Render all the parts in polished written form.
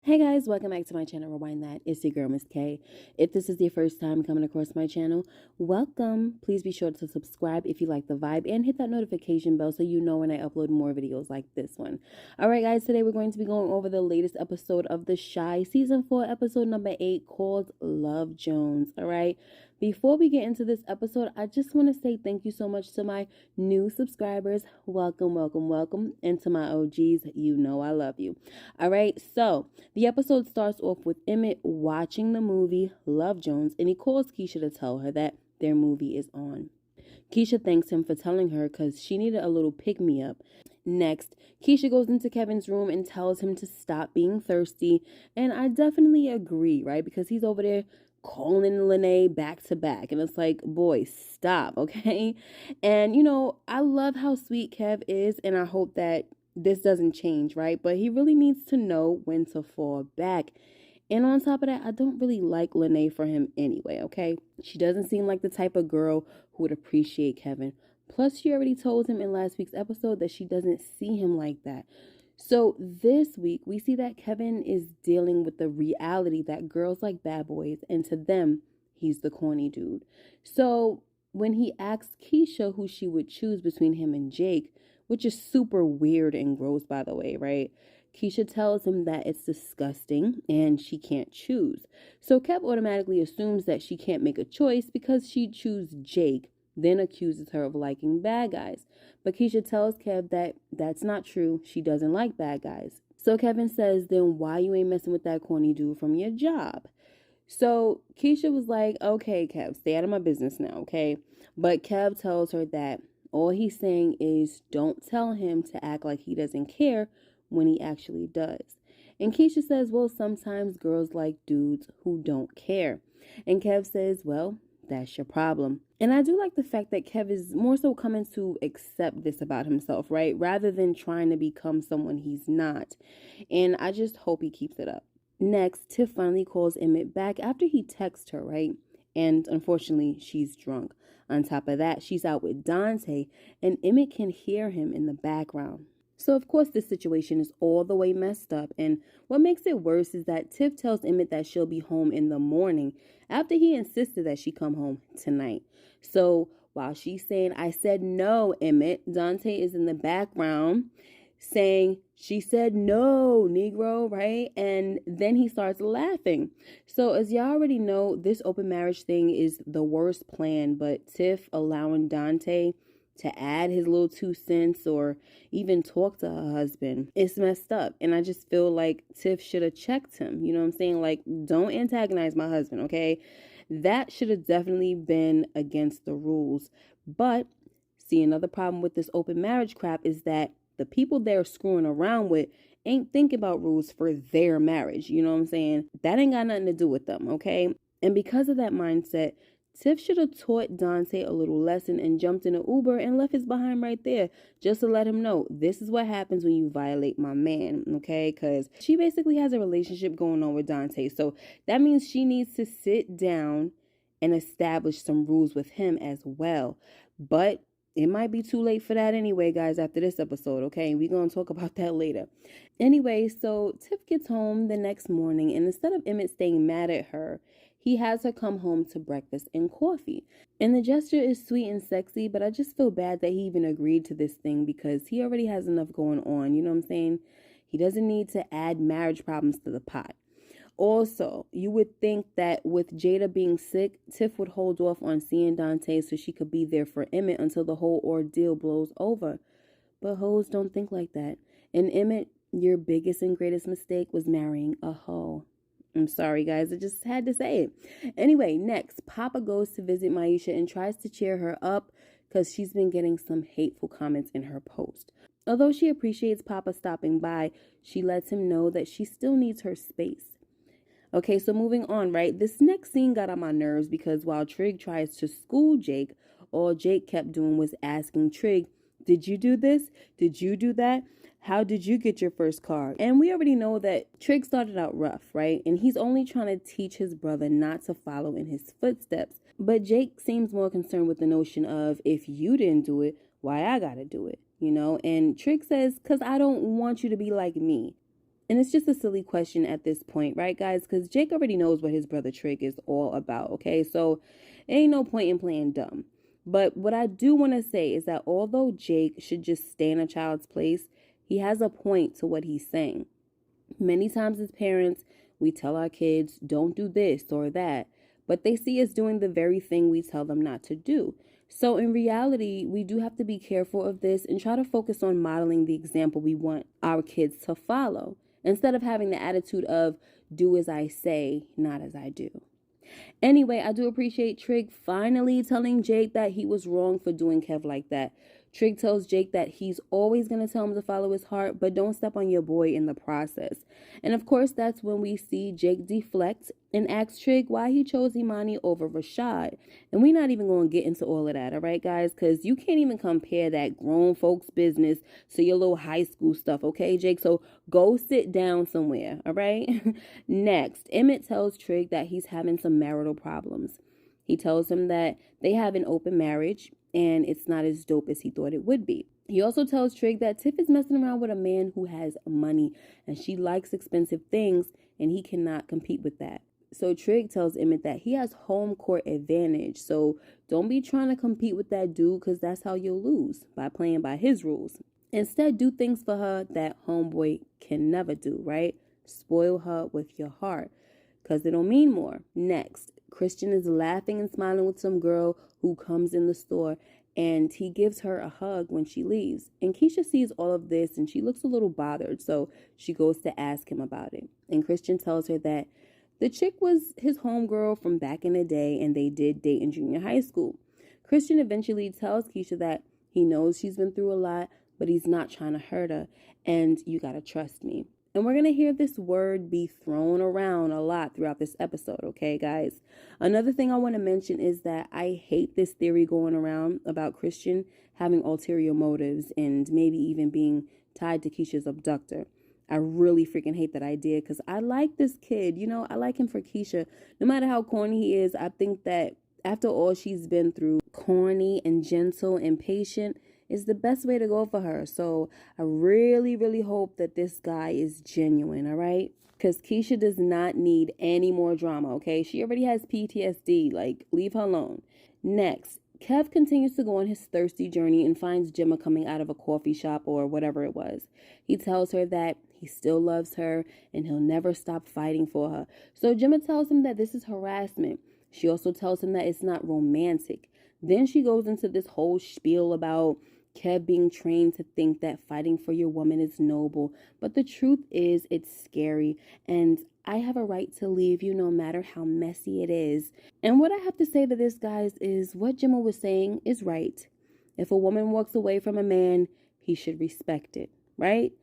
Hey guys, welcome back to my channel, Rewind That. It's your girl, Miss K. If this is your first time coming across my channel, welcome. Please be sure to subscribe if you like the vibe and hit that notification bell so you know when I upload more videos like this one. Alright guys, today we're going to be going over the latest episode of The Shy, Season 4, Episode number 8, called Love Jones. Alright, before we get into this episode, I just want to say thank you so much to my new subscribers. Welcome, welcome, welcome. And to my OGs, you know I love you. Alright, so the episode starts off with Emmett watching the movie Love Jones, and he calls Keisha to tell her that their movie is on. Keisha thanks him for telling her because she needed a little pick-me-up. Next, Keisha goes into Kevin's room and tells him to stop being thirsty, and I definitely agree, right? Because he's over there calling Lene back to back, and it's like, boy, stop, okay? And, I love how sweet Kev is, and I hope that this doesn't change, right? But he really needs to know when to fall back. And on top of that, I don't really like Lene for him anyway, okay? She doesn't seem like the type of girl who would appreciate Kevin. Plus, she already told him in last week's episode that she doesn't see him like that. So this week, we see that Kevin is dealing with the reality that girls like bad boys, and to them, he's the corny dude. So when he asks Keisha who she would choose between him and Jake, which is super weird and gross, by the way, right? Keisha tells him that it's disgusting and she can't choose. So Kev automatically assumes that she can't make a choice because she'd choose Jake, then accuses her of liking bad guys. But Keisha tells Kev that that's not true. She doesn't like bad guys. So Kevin says, then why you ain't messing with that corny dude from your job? So Keisha was like, okay, Kev, stay out of my business now, okay? But Kev tells her that all he's saying is don't tell him to act like he doesn't care when he actually does. And Keisha says, well, sometimes girls like dudes who don't care. And Kev says, well, that's your problem. And I do like the fact that Kev is more so coming to accept this about himself, right? Rather than trying to become someone he's not. And I just hope he keeps it up. Next, Tiff finally calls Emmett back after he texts her, right? And unfortunately, she's drunk. On top of that, she's out with Dante, and Emmett can hear him in the background. So, of course, this situation is all the way messed up, and what makes it worse is that Tiff tells Emmett that she'll be home in the morning after he insisted that she come home tonight. So, while she's saying, I said no, Emmett, Dante is in the background saying, she said no, Negro, right? And then he starts laughing. So as y'all already know, this open marriage thing is the worst plan, but Tiff allowing Dante to add his little 2 cents or even talk to her husband, it's messed up. And I just feel like Tiff should have checked him. You know what I'm saying? Like, don't antagonize my husband, okay? That should have definitely been against the rules. But see, another problem with this open marriage crap is that the people they're screwing around with ain't thinking about rules for their marriage. You know what I'm saying? That ain't got nothing to do with them, okay? And because of that mindset, Tiff should have taught Dante a little lesson and jumped in an Uber and left his behind right there just to let him know this is what happens when you violate my man, okay? Because she basically has a relationship going on with Dante. So that means she needs to sit down and establish some rules with him as well. But it might be too late for that anyway, guys, after this episode, okay? We're going to talk about that later. Anyway, so Tiff gets home the next morning, and instead of Emmett staying mad at her, he has her come home to breakfast and coffee. And the gesture is sweet and sexy, but I just feel bad that he even agreed to this thing because he already has enough going on, you know what I'm saying? He doesn't need to add marriage problems to the pot. Also, you would think that with Jada being sick, Tiff would hold off on seeing Dante so she could be there for Emmett until the whole ordeal blows over. But hoes don't think like that. And Emmett, your biggest and greatest mistake was marrying a hoe. I'm sorry, guys. I just had to say it. Anyway, next, Papa goes to visit Maisha and tries to cheer her up because she's been getting some hateful comments in her post. Although she appreciates Papa stopping by, she lets him know that she still needs her space. Okay, so moving on, right? This next scene got on my nerves because while Trigg tries to school Jake, all Jake kept doing was asking Trigg, did you do this? Did you do that? How did you get your first car? And we already know that Trigg started out rough, right? And he's only trying to teach his brother not to follow in his footsteps. But Jake seems more concerned with the notion of, if you didn't do it, why I gotta do it, you know? And Trigg says, because I don't want you to be like me. And it's just a silly question at this point, right, guys? Because Jake already knows what his brother Trigg is all about, okay? So ain't no point in playing dumb. But what I do want to say is that although Jake should just stay in a child's place, he has a point to what he's saying. Many times as parents, we tell our kids, don't do this or that, but they see us doing the very thing we tell them not to do. So in reality, we do have to be careful of this and try to focus on modeling the example we want our kids to follow, instead of having the attitude of do as I say, not as I do. Anyway, I do appreciate Trigg finally telling Jake that he was wrong for doing Kev like that. Trigg tells Jake that he's always going to tell him to follow his heart, but don't step on your boy in the process. And of course, that's when we see Jake deflect and ask Trigg why he chose Imani over Rashad. And we're not even going to get into all of that, all right, guys? Because you can't even compare that grown folks business to your little high school stuff, okay, Jake? So go sit down somewhere, all right? Next, Emmett tells Trigg that he's having some marital problems. He tells him that they have an open marriage and it's not as dope as he thought it would be. He also tells Trigg that Tiff is messing around with a man who has money and she likes expensive things and he cannot compete with that. So Trigg tells Emmett that he has home court advantage. So don't be trying to compete with that dude because that's how you'll lose, by playing by his rules. Instead, do things for her that homeboy can never do, right? Spoil her with your heart because it'll mean more. Next, Christian is laughing and smiling with some girl who comes in the store and he gives her a hug when she leaves. And Keisha sees all of this and she looks a little bothered, so she goes to ask him about it. And Christian tells her that the chick was his homegirl from back in the day and they did date in junior high school. Christian eventually tells Keisha that he knows she's been through a lot, but he's not trying to hurt her, and you gotta trust me. And we're going to hear this word be thrown around a lot throughout this episode, okay, guys? Another thing I want to mention is that I hate this theory going around about Christian having ulterior motives and maybe even being tied to Keisha's abductor. I really freaking hate that idea because I like this kid. You know, I like him for Keisha. No matter how corny he is, I think that after all she's been through, corny and gentle and patient is the best way to go for her. So I really, really hope that this guy is genuine, all right? Because Keisha does not need any more drama, okay? She already has PTSD. Like, leave her alone. Next, Kev continues to go on his thirsty journey and finds Gemma coming out of a coffee shop or whatever it was. He tells her that he still loves her and he'll never stop fighting for her. So Gemma tells him that this is harassment. She also tells him that it's not romantic. Then she goes into this whole spiel about Kev being trained to think that fighting for your woman is noble. But the truth is, it's scary. And I have a right to leave you no matter how messy it is. And what I have to say to this, guys, is what Gemma was saying is right. If a woman walks away from a man, he should respect it, right?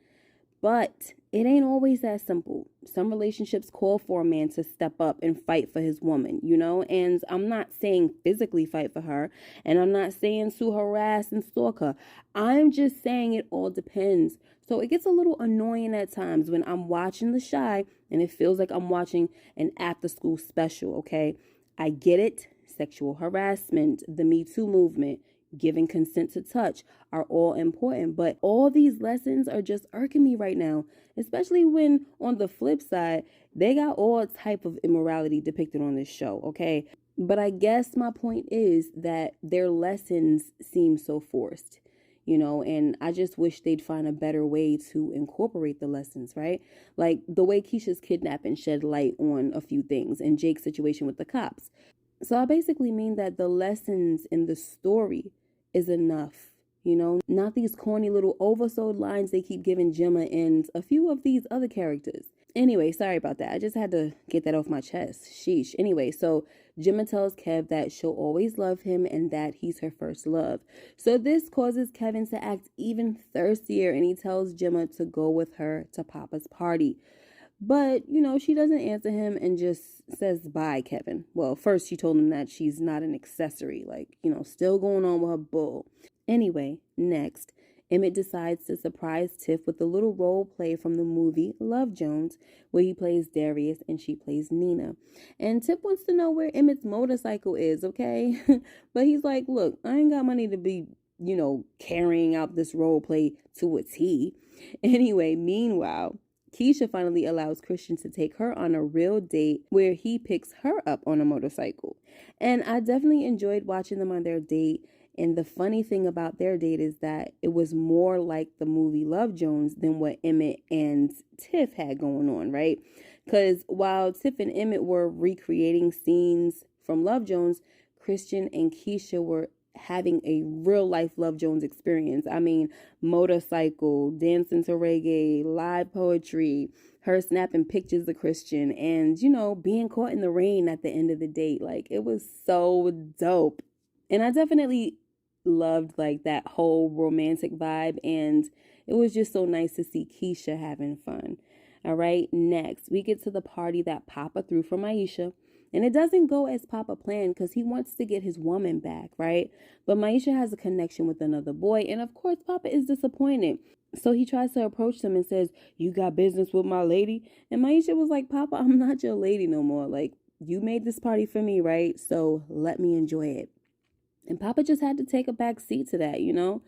But it ain't always that simple. Some relationships call for a man to step up and fight for his woman, you know? And I'm not saying physically fight for her, and I'm not saying to harass and stalk her. I'm just saying it all depends. So it gets a little annoying at times when I'm watching The Chi and it feels like I'm watching an after-school special, okay? I get it. Sexual harassment, the Me Too movement, giving consent to touch are all important, but all these lessons are just irking me right now, especially when on the flip side they got all type of immorality depicted on this show, okay? But I guess my point is that their lessons seem so forced, you know, and I just wish they'd find a better way to incorporate the lessons, right? Like the way Keisha's kidnapping shed light on a few things and Jake's situation with the cops. So I basically mean that the lessons in the story is enough, you know, not these corny little oversold lines they keep giving Gemma and a few of these other characters. Anyway, sorry about that. I just had to get that off my chest. Sheesh. Anyway, so Gemma tells Kev that she'll always love him and that he's her first love. So this causes Kevin to act even thirstier and he tells Gemma to go with her to Papa's party. But, you know, she doesn't answer him and just says, bye, Kevin. Well, first she told him that she's not an accessory, like, you know, still going on with her bull. Anyway, next, Emmett decides to surprise Tiff with a little role play from the movie Love Jones, where he plays Darius and she plays Nina. And Tiff wants to know where Emmett's motorcycle is, okay? But he's like, look, I ain't got money to be, you know, carrying out this role play to a T. Anyway, meanwhile, Keisha finally allows Christian to take her on a real date where he picks her up on a motorcycle. And I definitely enjoyed watching them on their date. And the funny thing about their date is that it was more like the movie Love Jones than what Emmett and Tiff had going on, right? Because while Tiff and Emmett were recreating scenes from Love Jones, Christian and Keisha were having a real life Love Jones experience. I mean, motorcycle, dancing to reggae, live poetry, her snapping pictures of Christian, and, you know, being caught in the rain at the end of the date. Like, it was so dope. And I definitely loved like that whole romantic vibe, and it was just so nice to see Keisha having fun. All right, next we get to the party that Papa threw for Maisha. And it doesn't go as Papa planned because he wants to get his woman back, right? But Maisha has a connection with another boy. And of course, Papa is disappointed. So he tries to approach them and says, "You got business with my lady?" And Maisha was like, "Papa, I'm not your lady no more. Like, you made this party for me, right? So let me enjoy it." And Papa just had to take a back seat to that, you know?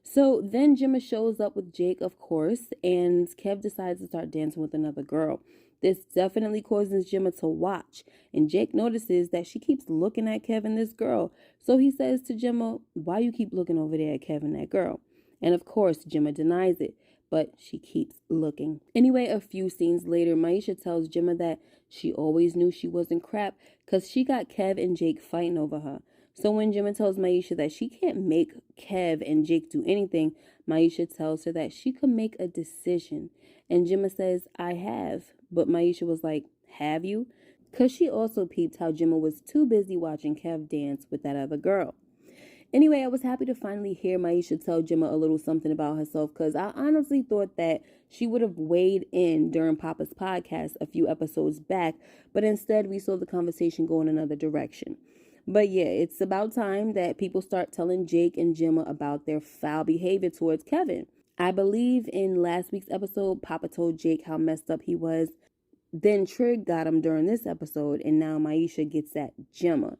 So then Gemma shows up with Jake, of course, and Kev decides to start dancing with another girl. This definitely causes Gemma to watch, and Jake notices that she keeps looking at Kev and this girl. So he says to Gemma, "Why you keep looking over there at Kev and that girl?" And of course, Gemma denies it, but she keeps looking. Anyway, a few scenes later, Maisha tells Gemma that she always knew she wasn't crap because she got Kev and Jake fighting over her. So when Gemma tells Maisha that she can't make Kev and Jake do anything, Maisha tells her that she could make a decision. And Gemma says, "I have." But Maisha was like, "Have you?" Because she also peeped how Gemma was too busy watching Kev dance with that other girl. Anyway, I was happy to finally hear Maisha tell Gemma a little something about herself, because I honestly thought that she would have weighed in during Papa's podcast a few episodes back, but instead we saw the conversation go in another direction. But yeah, it's about time that people start telling Jake and Gemma about their foul behavior towards Kevin. I believe in last week's episode, Papa told Jake how messed up he was. Then Trigg got him during this episode, and now Maisha gets at Gemma.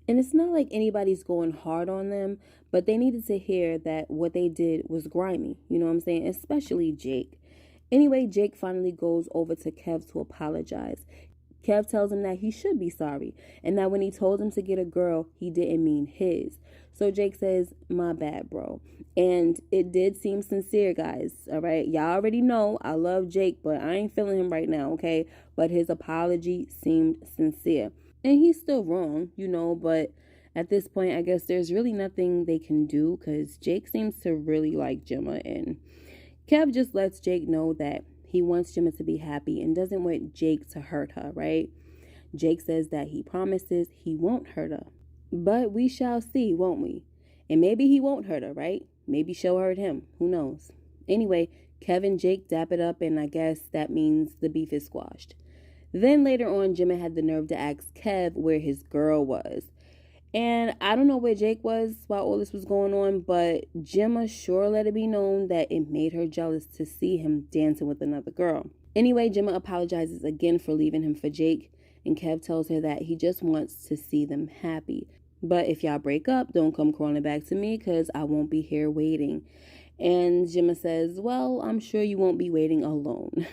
And it's not like anybody's going hard on them, but they needed to hear that what they did was grimy. You know what I'm saying? Especially Jake. Anyway, Jake finally goes over to Kev to apologize. Kev tells him that he should be sorry, and that when he told him to get a girl, he didn't mean his. So Jake says, "My bad, bro." And it did seem sincere, guys. All right. Y'all already know I love Jake, but I ain't feeling him right now, okay? But his apology seemed sincere. And he's still wrong, you know, but at this point, I guess there's really nothing they can do because Jake seems to really like Gemma. And Kev just lets Jake know that he wants Gemma to be happy and doesn't want Jake to hurt her, right? Jake says that he promises he won't hurt her. But we shall see, won't we? And maybe he won't hurt her, right? Maybe she'll hurt him. Who knows? Anyway, Kev and Jake dap it up, and I guess that means the beef is squashed. Then later on, Gemma had the nerve to ask Kev where his girl was. And I don't know where Jake was while all this was going on, but Gemma sure let it be known that it made her jealous to see him dancing with another girl. Anyway, Gemma apologizes again for leaving him for Jake, and Kev tells her that he just wants to see them happy. But if y'all break up, don't come crawling back to me because I won't be here waiting. And Gemma says, "Well, I'm sure you won't be waiting alone."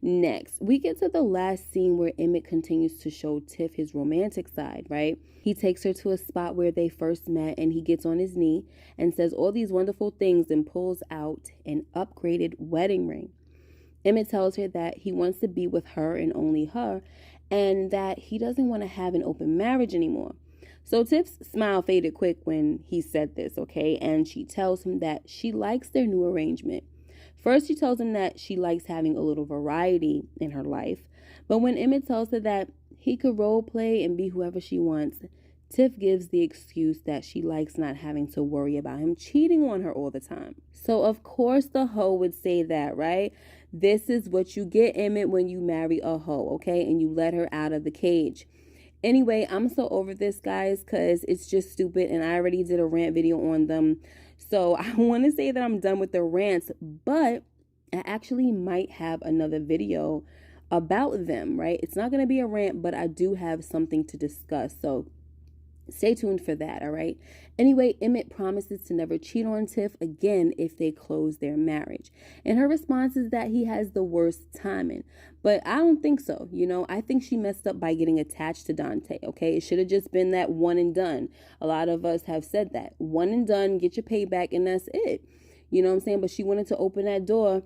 Next, we get to the last scene where Emmett continues to show Tiff his romantic side, right? He takes her to a spot where they first met, and he gets on his knee and says all these wonderful things and pulls out an upgraded wedding ring. Emmett tells her that he wants to be with her and only her, and that he doesn't want to have an open marriage anymore. So Tiff's smile faded quick when he said this, okay? And she tells him that she likes their new arrangement. First, she tells him that she likes having a little variety in her life. But when Emmett tells her that he could role play and be whoever she wants, Tiff gives the excuse that she likes not having to worry about him cheating on her all the time. So, of course, the hoe would say that, right? This is what you get, Emmett, when you marry a hoe, okay? And you let her out of the cage. Anyway, I'm so over this, guys, because it's just stupid, and I already did a rant video on them. So I want to say that I'm done with the rants, but I actually might have another video about them, right? It's not going to be a rant, but I do have something to discuss. So Stay tuned for that, all right? Anyway, Emmett promises to never cheat on Tiff again if they close their marriage. And her response is that he has the worst timing. But I don't think so. I think she messed up by getting attached to Dante, okay? It should have just been that one and done. A lot of us have said that. One and done, get your payback, and that's it. You know what I'm saying? But she wanted to open that door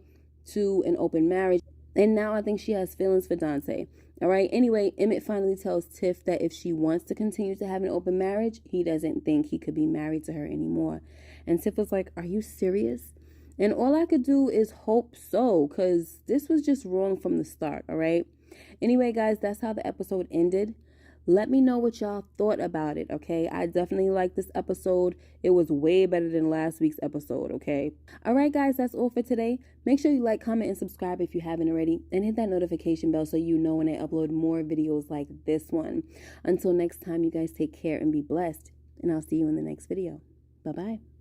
to an open marriage. And now I think she has feelings for Dante. All right. Anyway, Emmett finally tells Tiff that if she wants to continue to have an open marriage, he doesn't think he could be married to her anymore. And Tiff was like, "Are you serious?" And all I could do is hope so, because this was just wrong from the start. All right. Anyway, guys, that's how the episode ended. Let me know what y'all thought about it, okay? I definitely liked this episode. It was way better than last week's episode, okay? All right, guys, that's all for today. Make sure you like, comment, and subscribe if you haven't already. And hit that notification bell so you know when I upload more videos like this one. Until next time, you guys take care and be blessed. And I'll see you in the next video. Bye-bye.